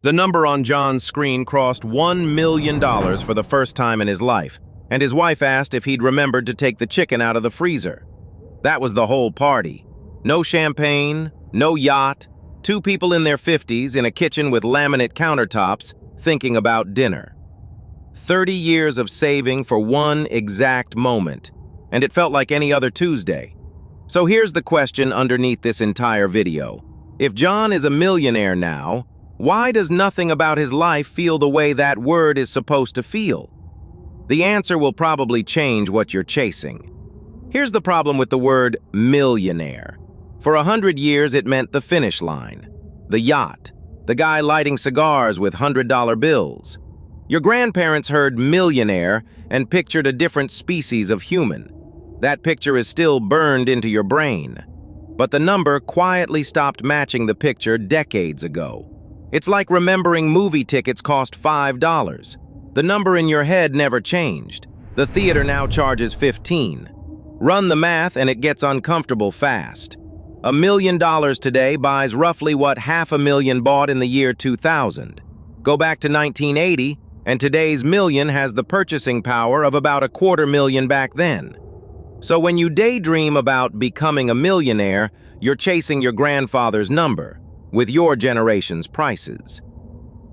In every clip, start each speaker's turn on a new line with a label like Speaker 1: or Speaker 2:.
Speaker 1: The number on John's screen crossed $1 million for the first time in his life, and his wife asked if he'd remembered to take the chicken out of the freezer. That was the whole party. No champagne, no yacht, two people in their 50s in a kitchen with laminate countertops thinking about dinner. 30 years of saving for one exact moment, and it felt like any other Tuesday. So here's the question underneath this entire video. If John is a millionaire now, why does nothing about his life feel the way that word is supposed to feel? The answer will probably change what you're chasing. Here's the problem with the word millionaire. For 100 years, it meant the finish line, the yacht, the guy lighting cigars with $100 bills. Your grandparents heard millionaire and pictured a different species of human. That picture is still burned into your brain. But the number quietly stopped matching the picture decades ago. It's like remembering movie tickets cost $5. The number in your head never changed. The theater now charges $15. Run the math and it gets uncomfortable fast. $1 million today buys roughly what $500,000 bought in the year 2000. Go back to 1980, and today's million has the purchasing power of about $250,000 back then. So when you daydream about becoming a millionaire, you're chasing your grandfather's number, with your generation's prices.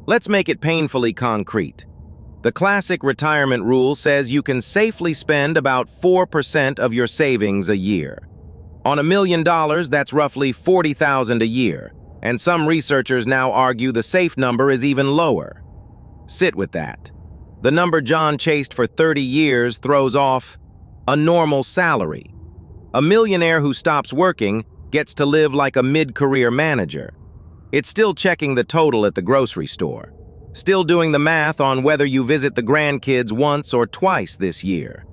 Speaker 1: Let's make it painfully concrete. The classic retirement rule says you can safely spend about 4% of your savings a year. On $1 million, that's roughly $40,000 a year, and some researchers now argue the safe number is even lower. Sit with that. The number John chased for 30 years throws off a normal salary. A millionaire who stops working gets to live like a mid-career manager. It's still checking the total at the grocery store, still doing the math on whether you visit the grandkids once or twice this year.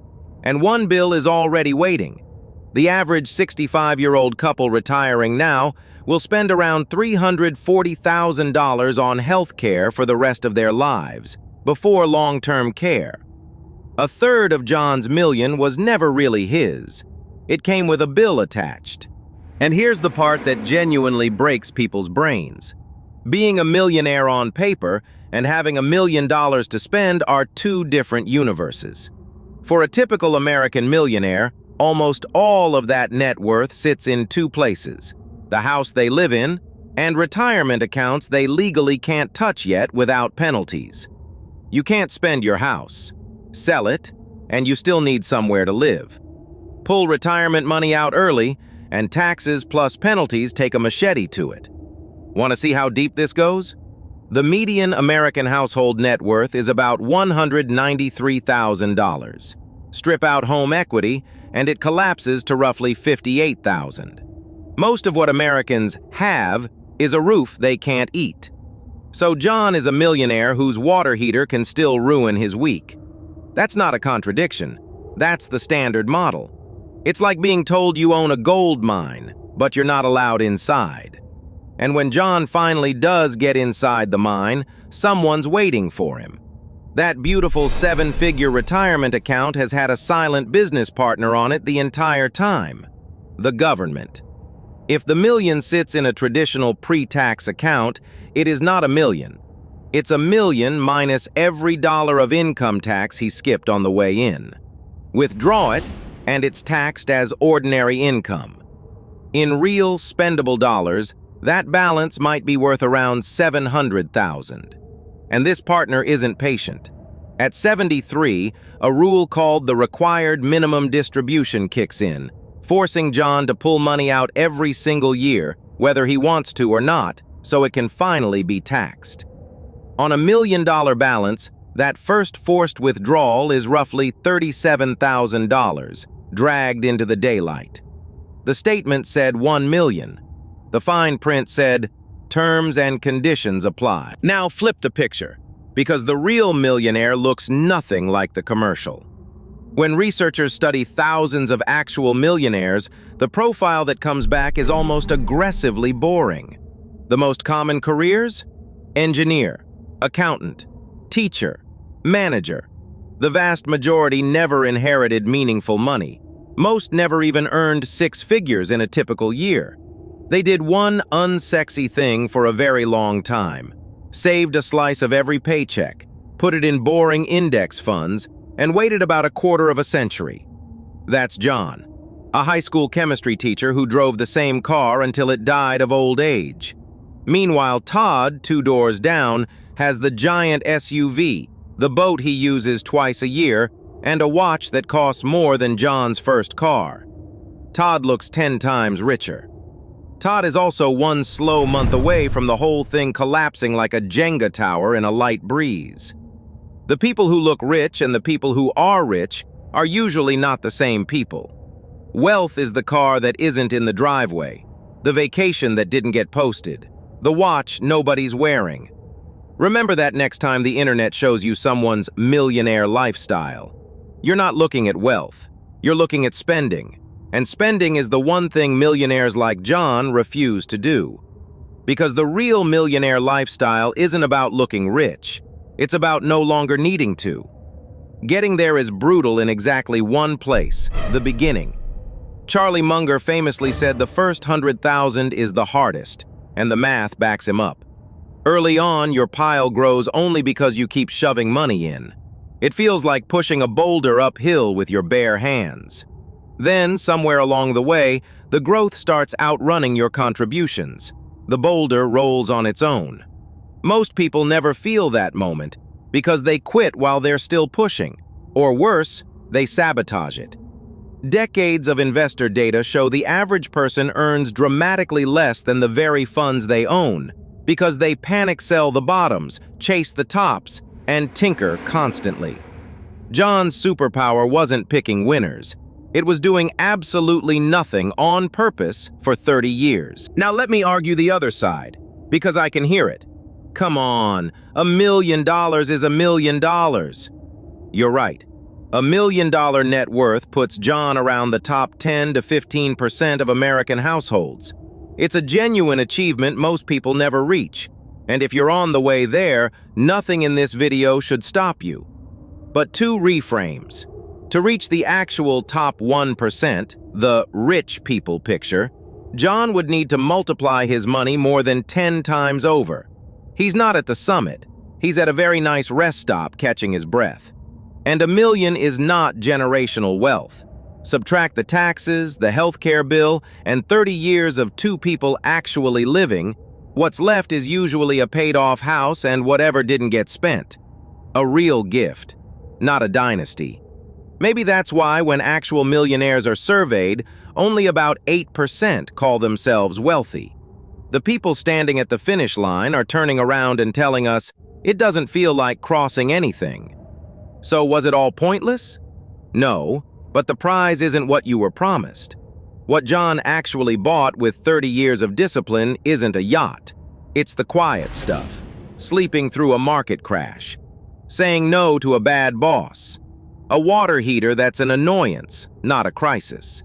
Speaker 1: And one bill is already waiting. The average 65-year-old couple retiring now will spend around $340,000 on health care for the rest of their lives, before long-term care. A third of John's million was never really his. It came with a bill attached. And here's the part that genuinely breaks people's brains. Being a millionaire on paper and having $1 million to spend are two different universes. For a typical American millionaire, almost all of that net worth sits in two places: the house they live in and retirement accounts they legally can't touch yet without penalties. You can't spend your house, sell it, and you still need somewhere to live. Pull retirement money out early, and taxes plus penalties take a machete to it. Want to see how deep this goes? The median American household net worth is about $193,000. Strip out home equity, and it collapses to roughly $58,000. Most of what Americans have is a roof they can't eat. So John is a millionaire whose water heater can still ruin his week. That's not a contradiction. That's the standard model. It's like being told you own a gold mine, but you're not allowed inside. And when John finally does get inside the mine, someone's waiting for him. That beautiful 7-figure retirement account has had a silent business partner on it the entire time: the government. If the million sits in a traditional pre-tax account, it is not a million. It's $1 million minus every dollar of income tax he skipped on the way in. Withdraw it, and it's taxed as ordinary income. In real spendable dollars, that balance might be worth around $700,000. And this partner isn't patient. At 73, a rule called the required minimum distribution kicks in, forcing John to pull money out every single year, whether he wants to or not, so it can finally be taxed. On a $1 million balance, that first forced withdrawal is roughly $37,000, dragged into the daylight. The statement said $1 million. The fine print said, "Terms and conditions apply." Now flip the picture, because the real millionaire looks nothing like the commercial. When researchers study thousands of actual millionaires, the profile that comes back is almost aggressively boring. The most common careers? Engineer, accountant, teacher, manager. The vast majority never inherited meaningful money. Most never even earned 6 figures in a typical year. They did one unsexy thing for a very long time. saved a slice of every paycheck, put it in boring index funds, and waited about a quarter of a century. That's John, a high school chemistry teacher who drove the same car until it died of old age. Meanwhile, Todd, 2 doors down, has the giant SUV, the boat he uses twice a year, and a watch that costs more than John's first car. Todd looks 10 times richer. Todd is also one slow month away from the whole thing collapsing like a Jenga tower in a light breeze. The people who look rich and the people who are rich are usually not the same people. Wealth is the car that isn't in the driveway, the vacation that didn't get posted, the watch nobody's wearing. Remember that next time the internet shows you someone's millionaire lifestyle. You're not looking at wealth, you're looking at spending. And spending is the one thing millionaires like John refuse to do. Because the real millionaire lifestyle isn't about looking rich, it's about no longer needing to. Getting there is brutal in exactly one place, the beginning. Charlie Munger famously said the first 100,000 is the hardest, and the math backs him up. Early on, your pile grows only because you keep shoving money in. It feels like pushing a boulder uphill with your bare hands. Then, somewhere along the way, the growth starts outrunning your contributions. The boulder rolls on its own. Most people never feel that moment because they quit while they're still pushing, or worse, they sabotage it. Decades of investor data show the average person earns dramatically less than the very funds they own because they panic sell the bottoms, chase the tops, and tinker constantly. John's superpower wasn't picking winners. It was doing absolutely nothing on purpose for 30 years. Now let me argue the other side, because I can hear it. Come on, $1 million is $1 million. You're right. $1 million net worth puts John around the top 10 to 15% of American households. It's a genuine achievement most people never reach. And if you're on the way there, nothing in this video should stop you. But 2 reframes. To reach the actual top 1%, the rich people picture, John would need to multiply his money more than 10 times over. He's not at the summit. He's at a very nice rest stop catching his breath. And $1 million is not generational wealth. Subtract the taxes, the healthcare bill, and 30 years of 2 people actually living, what's left is usually a paid-off house and whatever didn't get spent. A real gift, not a dynasty. Maybe that's why when actual millionaires are surveyed, only about 8% call themselves wealthy. The people standing at the finish line are turning around and telling us, it doesn't feel like crossing anything. So was it all pointless? No, but the prize isn't what you were promised. What John actually bought with 30 years of discipline isn't a yacht. It's the quiet stuff, sleeping through a market crash, saying no to a bad boss, a water heater that's an annoyance, not a crisis.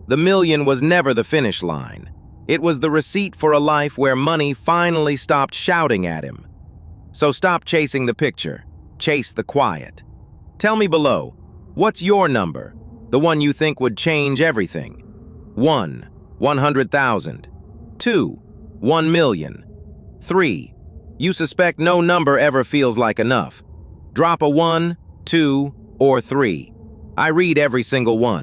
Speaker 1: The million was never the finish line. It was the receipt for a life where money finally stopped shouting at him. So stop chasing the picture, chase the quiet. Tell me below, what's your number? The one you think would change everything. 1, 100,000. 2, 1 million. 3, you suspect no number ever feels like enough. Drop a 1, 2, or 3. I read every single one.